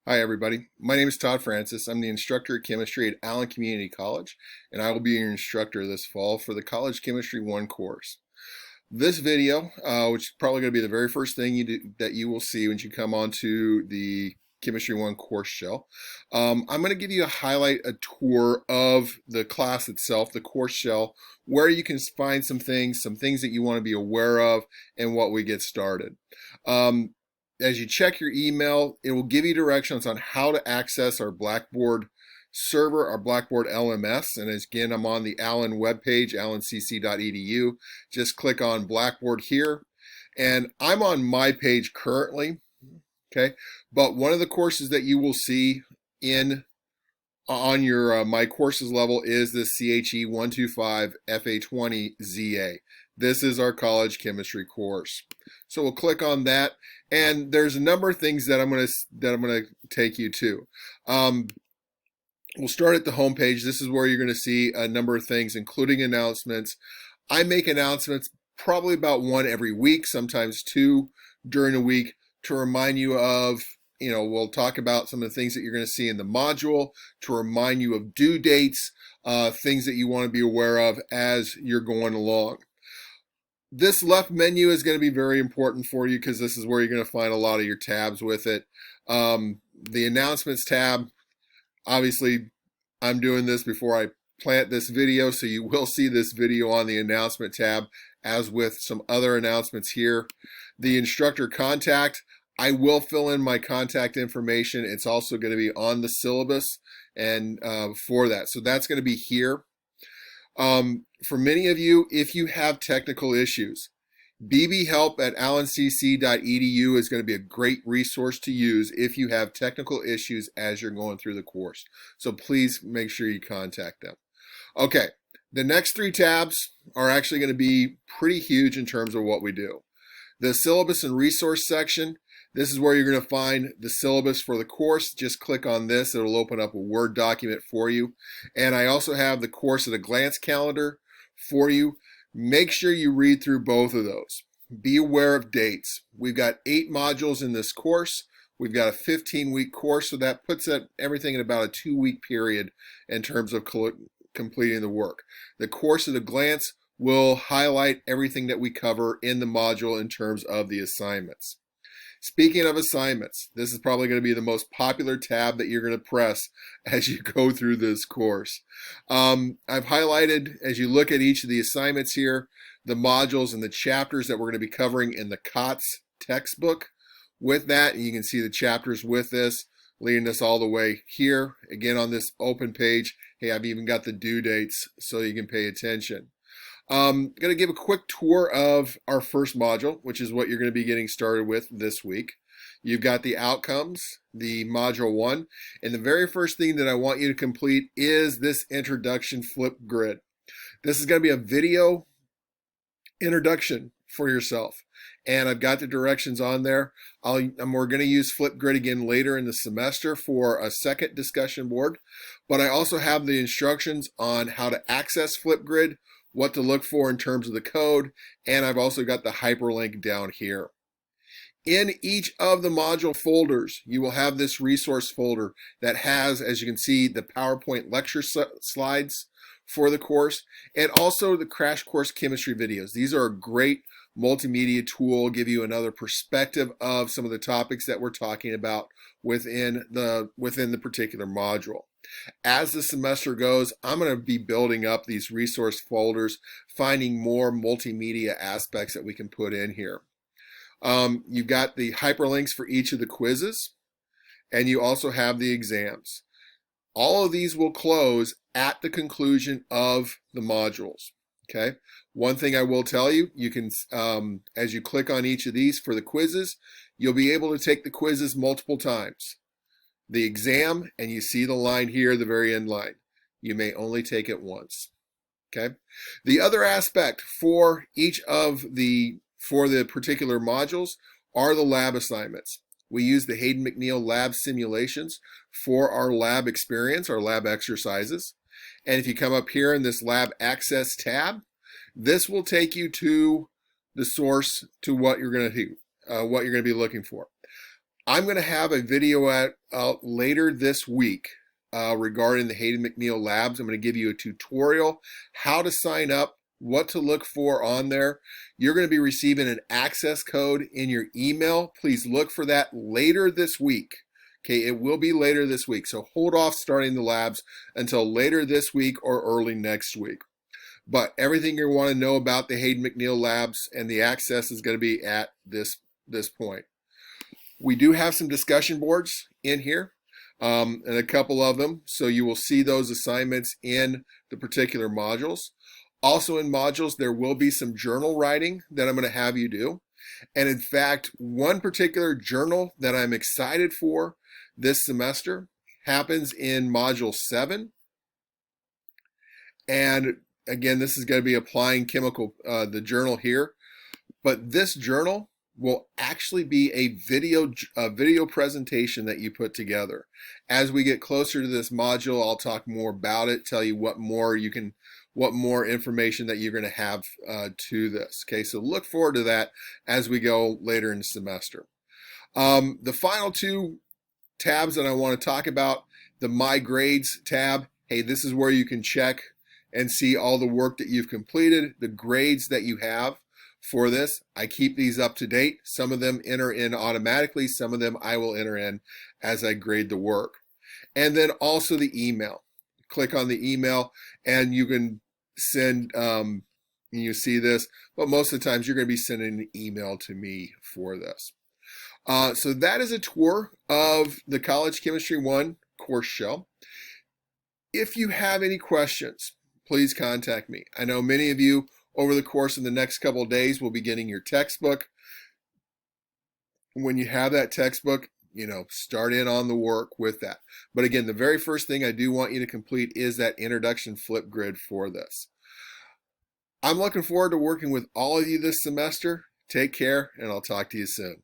Hi everybody, my name is Todd Francis. I'm the instructor of chemistry at Allen Community College, and I will be your instructor this fall for the College Chemistry 1 course. This video, which is probably going to be the very first thing that you will see when you come onto the Chemistry 1 course shell, I'm going to give you a tour of the class itself, the course shell, where you can find some things that you want to be aware of, and what we get started. As you check your email, it will give you directions on how to access our Blackboard server, our Blackboard LMS. And again, I'm on the Allen webpage, allencc.edu. Just click on Blackboard here. And I'm on my page currently, okay? But one of the courses that you will see on your My Courses level is the CHE 125 FA20 ZA. This is our college chemistry course. So we'll click on that, and there's a number of things that I'm going to take you to. We'll start at the home page. This is where you're going to see a number of things, including announcements. I make announcements probably about one every week, sometimes two during the week, to remind you of, we'll talk about some of the things that you're going to see in the module, to remind you of due dates, things that you want to be aware of as you're going along. This left menu is going to be very important for you because this is where you're going to find a lot of your tabs with it. The announcements tab, obviously I'm doing this before I plant this video, so you will see this video on the announcement tab as with some other announcements here. The instructor contact, I will fill in my contact information. It's also going to be on the syllabus and for that. So that's going to be here. For many of you, if you have technical issues, bbhelp at allencc.edu is going to be a great resource to use if you have technical issues as you're going through the course. So please make sure you contact them. Okay, the next three tabs are actually going to be pretty huge in terms of what we do. The Syllabus and Resource section, this is where you're going to find the syllabus for the course. Just click on this. It'll open up a Word document for you. And I also have the course at a glance calendar for you. Make sure you read through both of those. Be aware of dates. We've got 8 modules in this course. We've got a 15-week course, so that puts everything in about a 2-week period in terms of completing the work. The course at a glance will highlight everything that we cover in the module in terms of the assignments. Speaking of assignments, this is probably going to be the most popular tab that you're going to press as you go through this course. I've highlighted, as you look at each of the assignments here, the modules and the chapters that we're going to be covering in the COTS textbook. With that, you can see the chapters with this, leading us all the way here. Again, on this open page, hey, I've even got the due dates so you can pay attention. I'm going to give a quick tour of our first module, which is what you're going to be getting started with this week. You've got the outcomes, the module 1, and the very first thing that I want you to complete is this introduction flip grid. This is going to be a video introduction for yourself, and I've got the directions on there. We're going to use Flipgrid again later in the semester for a second discussion board, but I also have the instructions on how to access Flipgrid, what to look for in terms of the code, and I've also got the hyperlink down here. In each of the module folders, you will have this resource folder that has, as you can see, the PowerPoint lecture slides for the course, and also the crash course chemistry videos. These are a great multimedia tool, give you another perspective of some of the topics that we're talking about within the particular module. As the semester goes, I'm going to be building up these resource folders, finding more multimedia aspects that we can put in here. You've got the hyperlinks for each of the quizzes, and you also have the exams. All of these will close at the conclusion of the modules. Okay. One thing I will tell you, you can, as you click on each of these for the quizzes, you'll be able to take the quizzes multiple times. The exam, and you see the line here, the very end line. You may only take it once. Okay. The other aspect for the particular modules are the lab assignments. We use the Hayden McNeil lab simulations for our lab experience, our lab exercises. And if you come up here in this lab access tab, this will take you to the source to what you're going to do, what you're going to be looking for. I'm going to have a video later this week regarding the Hayden McNeil Labs. I'm going to give you a tutorial, how to sign up, what to look for on there. You're going to be receiving an access code in your email. Please look for that later this week. Okay, it will be later this week. So hold off starting the labs until later this week or early next week. But everything you want to know about the Hayden McNeil Labs and the access is going to be at this point. We do have some discussion boards in here, and a couple of them, so you will see those assignments in the particular modules. Also in modules, there will be some journal writing that I'm going to have you do. And in fact, one particular journal that I'm excited for this semester happens in Module 7. And again, this is going to be applying chemical, the journal here. But this journal will actually be a video presentation that you put together. As we get closer to this module, I'll talk more about it, tell you what more information that you're going to have to this. Okay, so look forward to that as we go later in the semester. The final two tabs that I want to talk about, the My Grades tab. Hey, this is where you can check and see all the work that you've completed, the grades that you have for this. I keep these up to date. Some of them enter in automatically. Some of them I will enter in as I grade the work. And then also the email. Click on the email and you can send, you see this, but most of the times you're going to be sending an email to me for this. So that is a tour of the College Chemistry 1 course shell. If you have any questions, please contact me. I know many of you over the course of the next couple of days will be getting your textbook. When you have that textbook, start in on the work with that. But again, the very first thing I do want you to complete is that introduction flip grid for this. I'm looking forward to working with all of you this semester. Take care, and I'll talk to you soon.